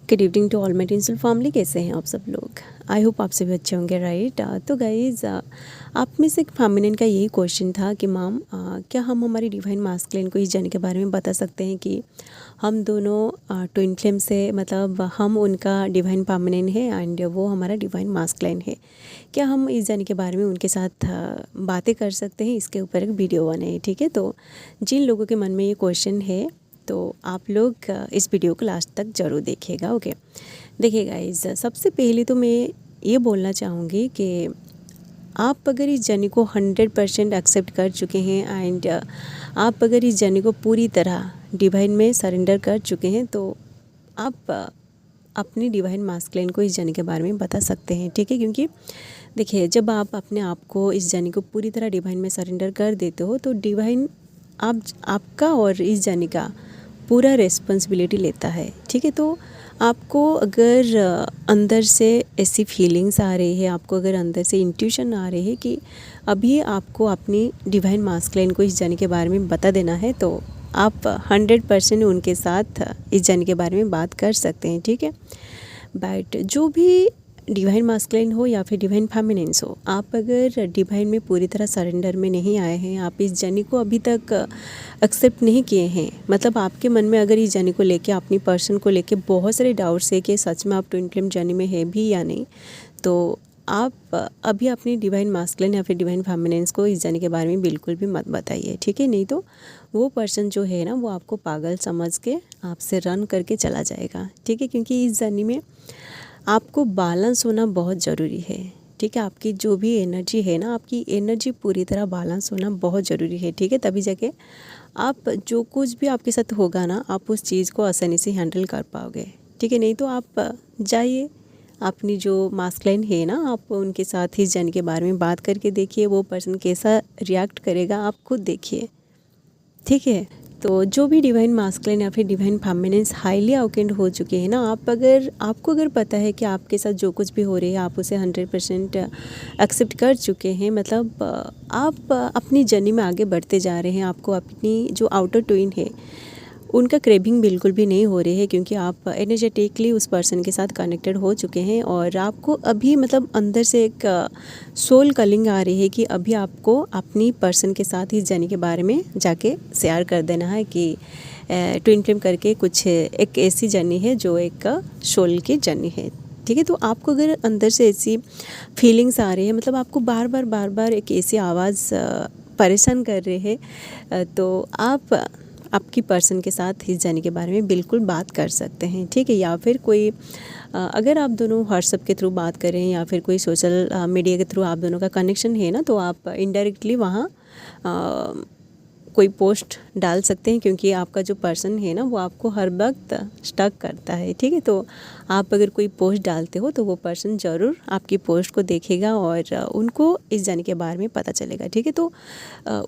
Good evening to all my tinsel family. कैसे हैं आप सब लोग? आई होप आप सभी अच्छे होंगे, राइट। तो गाइज़, आप में से एक फेमिनिन का यही क्वेश्चन था कि मैम, क्या हम हमारी डिवाइन मास्कुलिन को इस जर्नी के बारे में बता सकते हैं कि हम दोनों ट्विन फ्लेम से, मतलब हम उनका डिवाइन फेमिनिन है एंड वो हमारा डिवाइन मास्कुलिन है। क्या हम इस जर्नी के बारे में उनके साथ बातें कर सकते हैं? इसके ऊपर एक वीडियो बनाए, ठीक है। तो जिन लोगों के मन में ये क्वेश्चन है तो आप लोग इस वीडियो को लास्ट तक ज़रूर देखिएगा। ओके, देखिए गाइस, सबसे पहले तो मैं ये बोलना चाहूँगी कि आप अगर इस जर्नी को 100% एक्सेप्ट कर चुके हैं एंड आप अगर इस जर्नी को पूरी तरह डिवाइन में सरेंडर कर चुके हैं तो आप अपनी डिवाइन मास्कुलिन को इस जर्नी के बारे में बता सकते हैं, ठीक है। क्योंकि देखिए, जब आप अपने आप को इस जर्नी को पूरी तरह डिवाइन में सरेंडर कर देते हो तो डिवाइन आपका और इस जर्नी का पूरा रिस्पॉन्सिबिलिटी लेता है, ठीक है। तो आपको अगर अंदर से ऐसी फीलिंग्स आ रही है, आपको अगर अंदर से इंट्यूशन आ रही है कि अभी आपको अपनी डिवाइन मास्कुलिन को इस जर्नी के बारे में बता देना है, तो आप 100% उनके साथ इस जर्नी के बारे में बात कर सकते हैं, ठीक है। बट जो भी डिवाइन मास्कुलिन हो या फिर डिवाइन फेमिनिन्स हो, आप अगर डिवाइन में पूरी तरह सरेंडर में नहीं आए हैं, आप इस जर्नी को अभी तक एक्सेप्ट नहीं किए हैं, मतलब आपके मन में अगर इस जर्नी को लेके, अपनी पर्सन को लेके बहुत सारे डाउट्स है कि सच में आप ट्विन फ्लेम जर्नी में है भी या नहीं, तो आप अभी अपनी डिवाइन मास्कुलिन या फिर डिवाइन फेमिनिन्स को इस जर्नी के बारे में बिल्कुल भी मत बताइए, ठीक है। नहीं तो वो पर्सन जो है ना, वो आपको पागल समझ के आपसे रन करके चला जाएगा, ठीक है। क्योंकि इस जर्नी में आपको बैलेंस होना बहुत ज़रूरी है, ठीक है। आपकी जो भी एनर्जी है ना, आपकी एनर्जी पूरी तरह बैलेंस होना बहुत ज़रूरी है, ठीक है। तभी जाके आप जो कुछ भी आपके साथ होगा ना, आप उस चीज़ को आसानी से हैंडल कर पाओगे, ठीक है। नहीं तो आप जाइए, अपनी जो मास्कुलिन है ना, आप उनके साथ इस जर्नी के बारे में बात करके देखिए, वो पर्सन कैसा रिएक्ट करेगा आप खुद देखिए, ठीक है। तो जो भी डिवाइन मास्कुलिन या फिर डिवाइन फेमिनिन्स हाईली अवेकेंड हो चुके हैं ना, आपको अगर पता है कि आपके साथ जो कुछ भी हो रही है आप उसे 100% एक्सेप्ट कर चुके हैं, मतलब आप अपनी जर्नी में आगे बढ़ते जा रहे हैं, आपको अपनी जो आउटर ट्विन है उनका क्रेविंग बिल्कुल भी नहीं हो रही है, क्योंकि आप एनर्जेटिकली उस पर्सन के साथ कनेक्टेड हो चुके हैं और आपको अभी मतलब अंदर से एक सोल कलिंग आ रही है कि अभी आपको अपनी पर्सन के साथ इस जर्नी के बारे में जाके शेयर कर देना है कि ट्विन फ्लेम करके कुछ एक ऐसी जर्नी है जो एक सोल की जर्नी है, ठीक है। तो आपको अगर अंदर से ऐसी फीलिंग्स आ रही है, मतलब आपको बार बार एक ऐसी आवाज़ परेशान कर रही है, तो आप आपकी पर्सन के साथ इस जर्नी के बारे में बिल्कुल बात कर सकते हैं, ठीक है। या फिर कोई अगर आप दोनों व्हाट्सएप के थ्रू बात करें या फिर कोई सोशल मीडिया के थ्रू आप दोनों का कनेक्शन है ना, तो आप इनडायरेक्टली वहाँ कोई पोस्ट डाल सकते हैं, क्योंकि आपका जो पर्सन है ना, वो आपको हर वक्त स्टक करता है, ठीक है। तो आप अगर कोई पोस्ट डालते हो तो वो पर्सन ज़रूर आपकी पोस्ट को देखेगा और उनको इस जर्नी के बारे में पता चलेगा, ठीक है। तो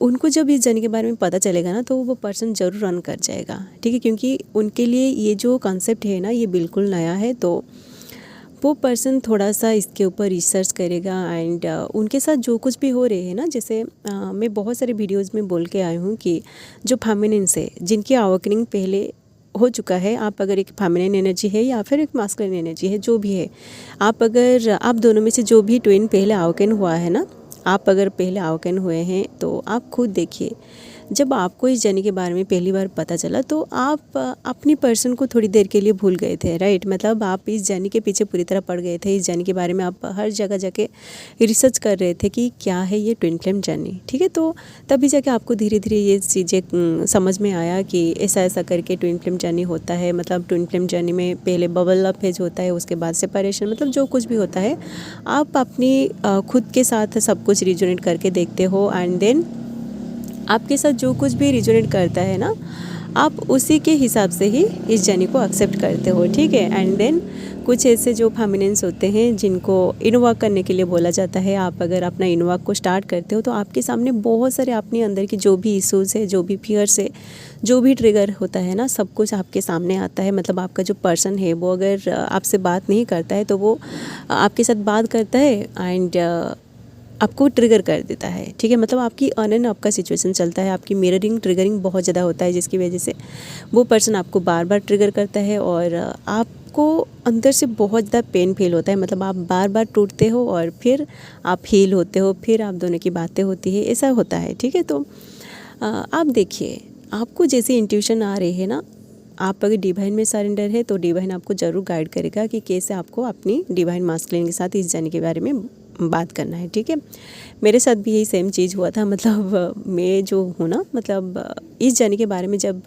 उनको जब इस जर्नी के बारे में पता चलेगा ना, तो वो पर्सन ज़रूर रन कर जाएगा, ठीक है। क्योंकि उनके लिए ये जो कॉन्सेप्ट है ना, ये बिल्कुल नया है, तो वो पर्सन थोड़ा सा इसके ऊपर रिसर्च करेगा एंड उनके साथ जो कुछ भी हो रहे हैं ना, जैसे मैं बहुत सारे वीडियोस में बोल के आई हूँ कि जो फेमिनिन्स है, जिनकी अवेकनिंग पहले हो चुका है, आप अगर एक फेमिनिन एनर्जी है या फिर एक मास्कुलिन एनर्जी है, जो भी है, आप दोनों में से जो भी ट्विन पहले अवेकन हुआ है ना, आप अगर पहले अवेकन हुए हैं तो आप खुद देखिए, जब आपको इस जर्नी के बारे में पहली बार पता चला तो आप अपनी पर्सन को थोड़ी देर के लिए भूल गए थे, राइट। मतलब आप इस जर्नी के पीछे पूरी तरह पड़ गए थे, इस जर्नी के बारे में आप हर जगह जाके रिसर्च कर रहे थे कि क्या है ये ट्विन फ्लेम जर्नी, ठीक है। तो तभी जाके आपको धीरे धीरे ये चीज़ें समझ में आया कि ऐसा करके ट्विन फ्लेम जर्नी होता है। मतलब ट्विन फ्लेम जर्नी में पहले बबल अप फेज होता है, उसके बाद सेपरेशन, मतलब जो कुछ भी होता है आप अपनी खुद के साथ सब कुछ रिजोनेट करके देखते हो एंड देन आपके साथ जो कुछ भी रिजोनेट करता है ना, आप उसी के हिसाब से ही इस जर्नी को एक्सेप्ट करते हो, ठीक है। एंड देन कुछ ऐसे जो फेमिनिन्स होते हैं जिनको इनवॉक करने के लिए बोला जाता है, आप अगर अपना इनवॉक को स्टार्ट करते हो तो आपके सामने बहुत सारे अपने अंदर की जो भी इश्यूज़ है, जो भी फियर्स है, जो भी ट्रिगर होता है ना, सब कुछ आपके सामने आता है। मतलब आपका जो पर्सन है वो अगर आपसे बात नहीं करता है तो वो आपके साथ बात करता है एंड आपको ट्रिगर कर देता है, ठीक है। मतलब आपकी ऑन एंड ऑफ का सिचुएशन चलता है, आपकी मिररिंग ट्रिगरिंग बहुत ज़्यादा होता है, जिसकी वजह से वो पर्सन आपको बार बार ट्रिगर करता है और आप आपको अंदर से बहुत ज़्यादा पेन फील होता है, मतलब आप बार बार टूटते हो और फिर आप हील होते हो, फिर आप दोनों की बातें होती है, ऐसा होता है। ठीक है, तो आप देखिए, आपको जैसी इंट्यूशन आ रही है ना, आप अगर डिवाइन में सरेंडर है तो डिवाइन आपको ज़रूर गाइड करेगा कि कैसे आपको अपनी डिवाइन मास्कुलिन के साथ इस जर्नी के बारे में बात करना है। ठीक है, मेरे साथ भी यही सेम चीज़ हुआ था। मतलब मैं जो हूँ ना, मतलब इस जर्नी के बारे में जब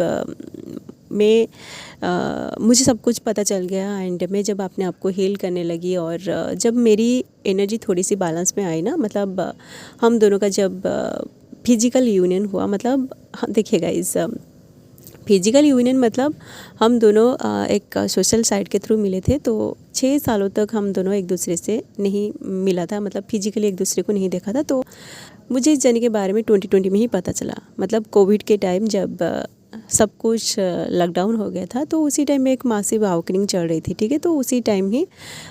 मुझे सब कुछ पता चल गया एंड मैं जब अपने आप को हील करने लगी और जब मेरी एनर्जी थोड़ी सी बैलेंस में आई ना, मतलब हम दोनों का जब फिजिकल यूनियन हुआ, मतलब देखिए गाइस, फिजिकल यूनियन मतलब हम दोनों एक सोशल साइट के थ्रू मिले थे। तो 6 सालों तक हम दोनों एक दूसरे से नहीं मिला था, मतलब फिजिकली एक दूसरे को नहीं देखा था। तो मुझे इस जर्नी के बारे में 2020 में ही पता चला, मतलब कोविड के टाइम जब सब कुछ लॉकडाउन हो गया था, तो उसी टाइम में एक मासिव अवेकनिंग चल रही थी। ठीक है, तो उसी टाइम ही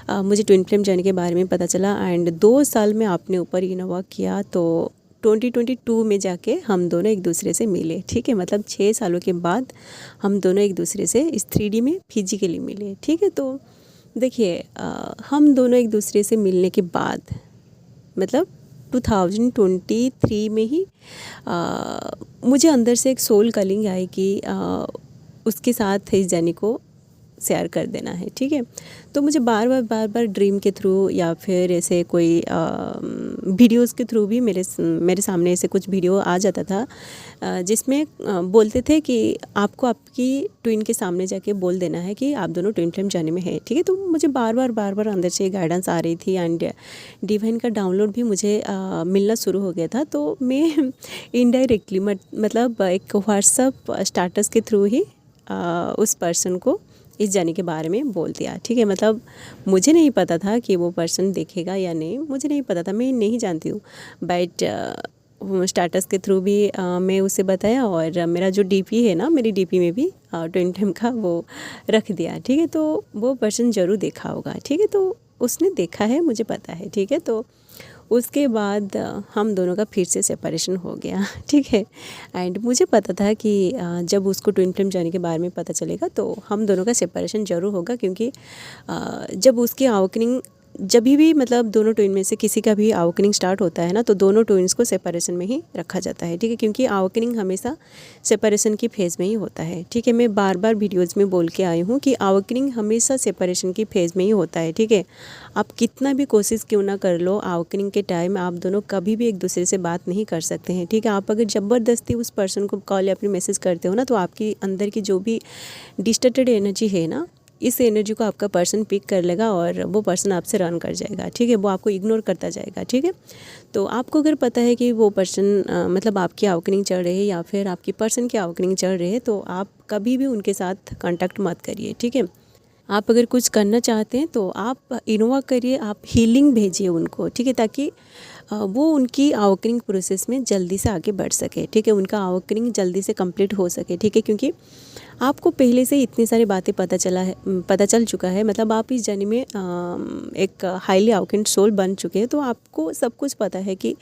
मुझे ट्विन फ्लेम जर्नी के बारे में पता चला एंड 2 साल में आपने ऊपर इनोवा किया, तो 2022 में जाके हम दोनों एक दूसरे से मिले। ठीक है, मतलब 6 सालों के बाद हम दोनों एक दूसरे से इस 3D में फिजिकली मिले। ठीक है, तो देखिए, हम दोनों एक दूसरे से मिलने के बाद मतलब 2023 में ही मुझे अंदर से एक सोल कलिंग आई कि उसके साथ इस जर्नी को शेयर कर देना है। ठीक है, तो मुझे बार बार ड्रीम के थ्रू या फिर ऐसे कोई वीडियोस के थ्रू भी मेरे सामने ऐसे कुछ वीडियो आ जाता था जिसमें बोलते थे कि आपको आपकी ट्विन के सामने जाके बोल देना है कि आप दोनों ट्विन फ्लेम जर्नी में है। ठीक है, तो मुझे बार बार अंदर से गाइडेंस आ रही थी एंड डिवाइन का डाउनलोड भी मुझे मिलना शुरू हो गया था। तो मैं इनडायरेक्टली मतलब एक व्हाट्सअप स्टेटस के थ्रू ही उस पर्सन को इस जर्नी के बारे में बोल दिया। ठीक है, मतलब मुझे नहीं पता था कि वो पर्सन देखेगा या नहीं, मुझे नहीं पता था, मैं नहीं जानती हूँ, बट स्टेटस के थ्रू भी मैं उसे बताया और मेरा जो डीपी है ना, मेरी डीपी में भी ट्विन फ्लेम का वो रख दिया। ठीक है, तो वो पर्सन ज़रूर देखा होगा। ठीक है, तो उसने देखा है, मुझे पता है। ठीक है, तो उसके बाद हम दोनों का फिर से सेपरेशन हो गया। ठीक है, एंड मुझे पता था कि जब उसको ट्विन फ्लेम जर्नी के बारे में पता चलेगा तो हम दोनों का सेपरेशन ज़रूर होगा, क्योंकि जब उसकी अवेकनिंग जब भी मतलब दोनों ट्विन में से किसी का भी अवेकनिंग स्टार्ट होता है ना, तो दोनों ट्विन्स को सेपरेशन में ही रखा जाता है। ठीक है, क्योंकि अवेकनिंग हमेशा सेपरेशन की फेज़ में ही होता है। ठीक है, मैं बार बार वीडियोज़ में बोल के आई हूँ कि अवेकनिंग हमेशा सेपरेशन की फेज़ में ही होता है। ठीक है, आप कितना भी कोशिश क्यों ना कर लो, अवेकनिंग के टाइम आप दोनों कभी भी एक दूसरे से बात नहीं कर सकते हैं। ठीक है, आप अगर ज़बरदस्ती उस पर्सन को कॉल या फिर मैसेज करते हो ना, तो आपकी अंदर की जो भी डिस्टर्टेड एनर्जी है ना, इस एनर्जी को आपका पर्सन पिक कर लेगा और वो पर्सन आपसे रन कर जाएगा। ठीक है, वो आपको इग्नोर करता जाएगा। ठीक है, तो आपको अगर पता है कि वो पर्सन मतलब आपकी अवेकनिंग चल रही है या फिर आपकी पर्सन की अवेकनिंग चल रही है, तो आप कभी भी उनके साथ कांटेक्ट मत करिए। ठीक है, आप अगर कुछ करना चाहते हैं तो आप इनोवा करिए, आप हीलिंग भेजिए उनको। ठीक है, ताकि वो उनकी अवेकनिंग प्रोसेस में जल्दी से आगे बढ़ सके। ठीक है, उनका अवेकनिंग जल्दी से कंप्लीट हो सके। ठीक है, क्योंकि आपको पहले से इतनी सारी बातें पता चल चुका है, मतलब आप इस जर्नी में एक हाईली अवेकेंड सोल बन चुके हैं, तो आपको सब कुछ पता है कि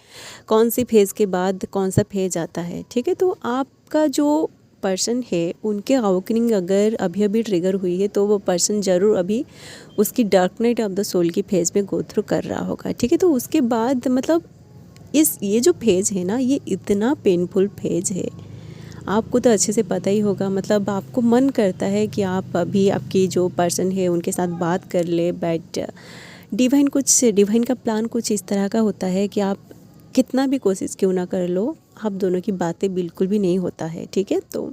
कौन सी फेज़ के बाद कौन सा फेज़ आता है। ठीक है, तो आपका जो पर्सन है उनके अवेकनिंग अगर अभी ट्रिगर हुई है, तो वो पर्सन ज़रूर अभी उसकी dark night of the soul की फेज़ में गो थ्रू कर रहा होगा। ठीक है, तो उसके बाद मतलब ये जो फेज़ है ना, ये इतना पेनफुल फेज़ है, आपको तो अच्छे से पता ही होगा। मतलब आपको मन करता है कि आप अभी आपकी जो पर्सन है उनके साथ बात कर ले, बट डिवाइन का प्लान कुछ इस तरह का होता है कि आप कितना भी कोशिश क्यों ना कर लो, आप दोनों की बातें बिल्कुल भी नहीं होता है। ठीक है, तो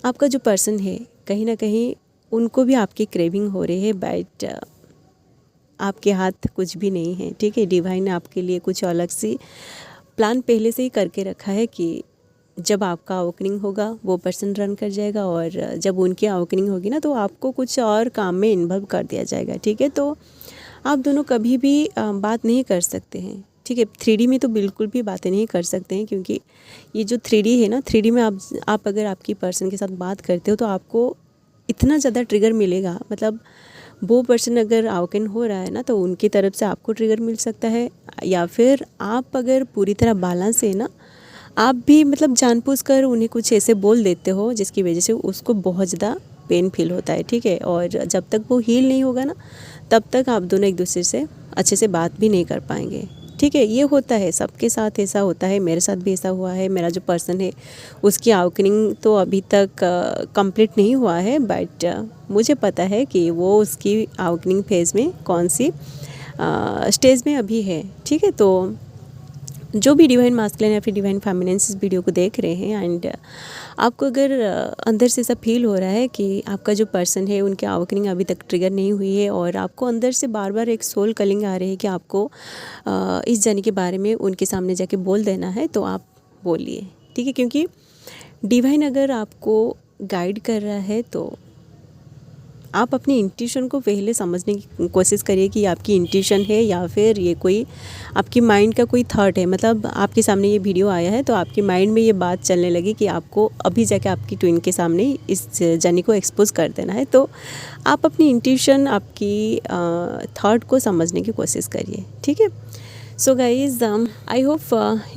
आपका जो पर्सन है कहीं ना कहीं उनको भी आपकी क्रेविंग हो रही है, बट आपके हाथ कुछ भी नहीं है। ठीक है, डिवाइन ने आपके लिए कुछ अलग सी प्लान पहले से ही करके रखा है कि जब आपका अवेकनिंग होगा वो पर्सन रन कर जाएगा और जब उनकी अवेकनिंग होगी ना, तो आपको कुछ और काम में इन्वॉल्व कर दिया जाएगा। ठीक है, तो आप दोनों कभी भी बात नहीं कर सकते हैं। ठीक है, 3D में तो बिल्कुल भी बातें नहीं कर सकते हैं, क्योंकि ये जो 3D है ना, 3D में आप अगर आपकी पर्सन के साथ बात करते हो तो आपको इतना ज़्यादा ट्रिगर मिलेगा। मतलब वो पर्सन अगर अवेकन हो रहा है ना, तो उनकी तरफ से आपको ट्रिगर मिल सकता है, या फिर आप अगर पूरी तरह बैलेंस है ना, आप भी मतलब जानबूझकर उन्हें कुछ ऐसे बोल देते हो जिसकी वजह से उसको बहुत ज़्यादा पेन फील होता है, ठीक है। और जब तक वो हील नहीं होगा ना, तब तक आप दोनों एक दूसरे से अच्छे से बात भी नहीं कर पाएंगे, ठीक है। ये होता है, सबके साथ ऐसा होता है, मेरे साथ भी ऐसा हुआ है। मेरा जो पर्सन है उसकी अवेकनिंग तो अभी तक कंप्लीट नहीं हुआ है, बट मुझे पता है कि वो उसकी अवेकनिंग फेज़ में कौन सी स्टेज में अभी है, ठीक है। तो जो भी डिवाइन मास्कुलिन या फिर डिवाइन फेमिनिन इस वीडियो को देख रहे हैं एंड आपको अगर अंदर से ऐसा फील हो रहा है कि आपका जो पर्सन है उनकी अवेकनिंग अभी तक ट्रिगर नहीं हुई है और आपको अंदर से बार बार एक सोल कलिंग आ रही है कि आपको इस जर्नी के बारे में उनके सामने जाके बोल देना है, तो आप बोलिए, ठीक है। क्योंकि डिवाइन अगर आपको गाइड कर रहा है तो आप अपनी इंट्यूशन को पहले समझने की कोशिश करिए कि आपकी इंट्यूशन है या फिर ये कोई आपकी माइंड का कोई थॉट है। मतलब आपके सामने ये वीडियो आया है तो आपके माइंड में ये बात चलने लगी कि आपको अभी जाके आपकी ट्विन के सामने इस जर्नी को एक्सपोज कर देना है। तो आप अपनी इंट्यूशन, आपकी थॉट को समझने की कोशिश करिए, ठीक है। So guys, I hope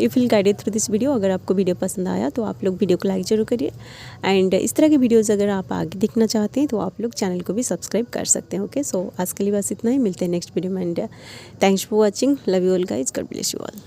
you feel guided through this video. अगर आपको वीडियो पसंद आया तो आप लोग वीडियो को लाइक ज़रूर करिए एंड इस तरह की वीडियोज़ अगर आप आगे देखना चाहते हैं तो आप लोग चैनल को भी सब्सक्राइब कर सकते हैं, ओके। सो आज के लिए बस इतना ही, मिलते हैं नेक्स्ट वीडियो में and thanks for watching, love you all guys, God bless you all.